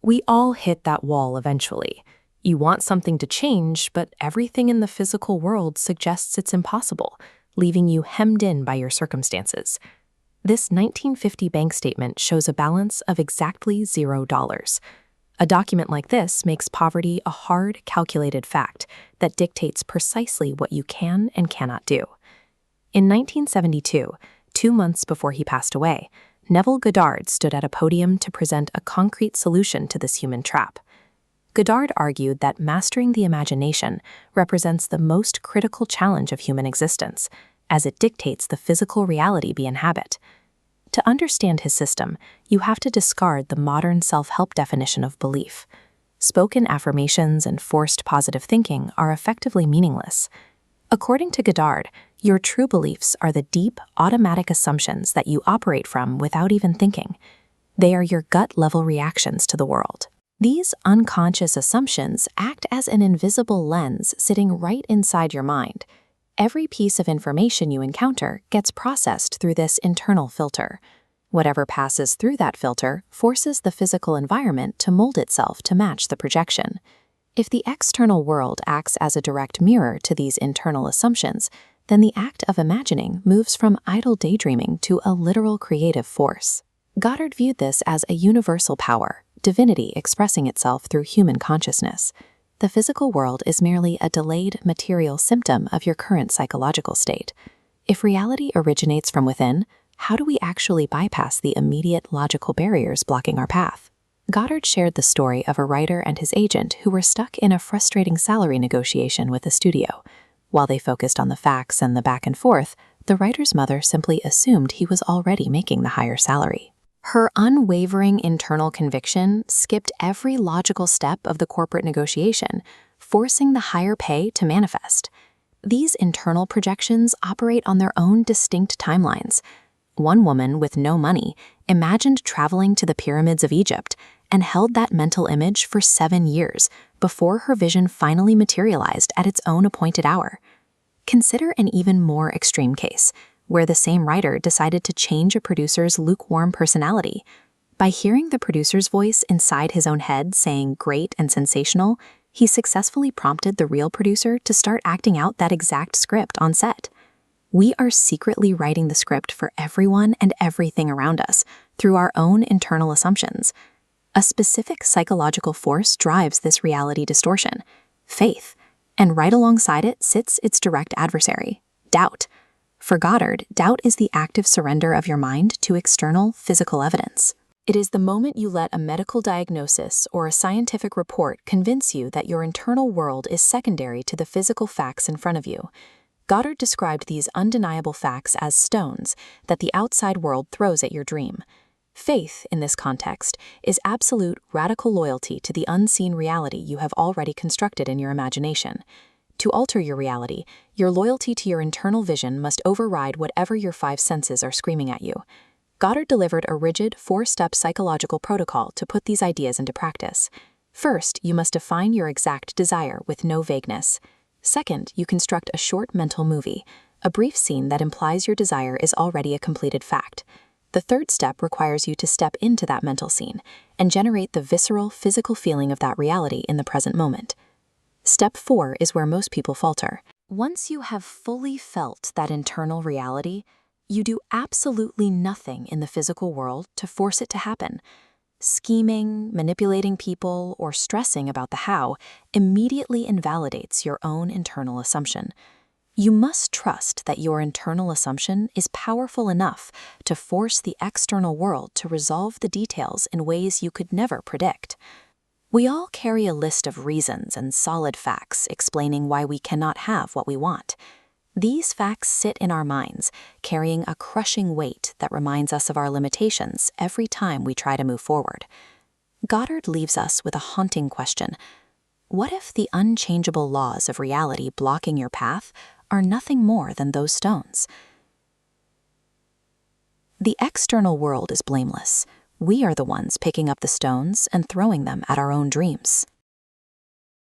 We all hit that wall eventually. You want something to change, but everything in the physical world suggests it's impossible, leaving you hemmed in by your circumstances. This 1950 bank statement shows a balance of exactly $0. A document like this makes poverty a hard, calculated fact that dictates precisely what you can and cannot do. In 1972, 2 months before he passed away, Neville Goddard stood at a podium to present a concrete solution to this human trap. Goddard argued that mastering the imagination represents the most critical challenge of human existence, as it dictates the physical reality we inhabit. To understand his system, you have to discard the modern self-help definition of belief. Spoken affirmations and forced positive thinking are effectively meaningless. According to Goddard, your true beliefs are the deep, automatic assumptions that you operate from without even thinking. They are your gut-level reactions to the world. These unconscious assumptions act as an invisible lens sitting right inside your mind. Every piece of information you encounter gets processed through this internal filter. Whatever passes through that filter forces the physical environment to mold itself to match the projection. If the external world acts as a direct mirror to these internal assumptions, then the act of imagining moves from idle daydreaming to a literal creative force. Goddard viewed this as a universal power, divinity expressing itself through human consciousness. The physical world is merely a delayed material symptom of your current psychological state. If reality originates from within, how do we actually bypass the immediate logical barriers blocking our path? Goddard shared the story of a writer and his agent who were stuck in a frustrating salary negotiation with a studio. While they focused on the facts and the back and forth, the writer's mother simply assumed he was already making the higher salary. Her unwavering internal conviction skipped every logical step of the corporate negotiation, forcing the higher pay to manifest. These internal projections operate on their own distinct timelines. One woman with no money imagined traveling to the pyramids of Egypt and held that mental image for 7 years before her vision finally materialized at its own appointed hour. Consider an even more extreme case, where the same writer decided to change a producer's lukewarm personality. By hearing the producer's voice inside his own head saying great and sensational, he successfully prompted the real producer to start acting out that exact script on set. We are secretly writing the script for everyone and everything around us through our own internal assumptions. A specific psychological force drives this reality distortion, faith, and right alongside it sits its direct adversary, doubt. For Goddard, doubt is the active surrender of your mind to external, physical evidence. It is the moment you let a medical diagnosis or a scientific report convince you that your internal world is secondary to the physical facts in front of you. Goddard described these undeniable facts as stones that the outside world throws at your dream. Faith, in this context, is absolute, radical loyalty to the unseen reality you have already constructed in your imagination. To alter your reality, your loyalty to your internal vision must override whatever your 5 senses are screaming at you. Goddard delivered a rigid, 4-step psychological protocol to put these ideas into practice. First, you must define your exact desire with no vagueness. Second, you construct a short mental movie, a brief scene that implies your desire is already a completed fact. The third step requires you to step into that mental scene and generate the visceral, physical feeling of that reality in the present moment. Step 4 is where most people falter. Once you have fully felt that internal reality, you do absolutely nothing in the physical world to force it to happen. Scheming, manipulating people, or stressing about the how immediately invalidates your own internal assumption. You must trust that your internal assumption is powerful enough to force the external world to resolve the details in ways you could never predict. We all carry a list of reasons and solid facts explaining why we cannot have what we want. These facts sit in our minds, carrying a crushing weight that reminds us of our limitations every time we try to move forward. Goddard leaves us with a haunting question. What if the unchangeable laws of reality blocking your path are nothing more than those stones? The external world is blameless. We are the ones picking up the stones and throwing them at our own dreams.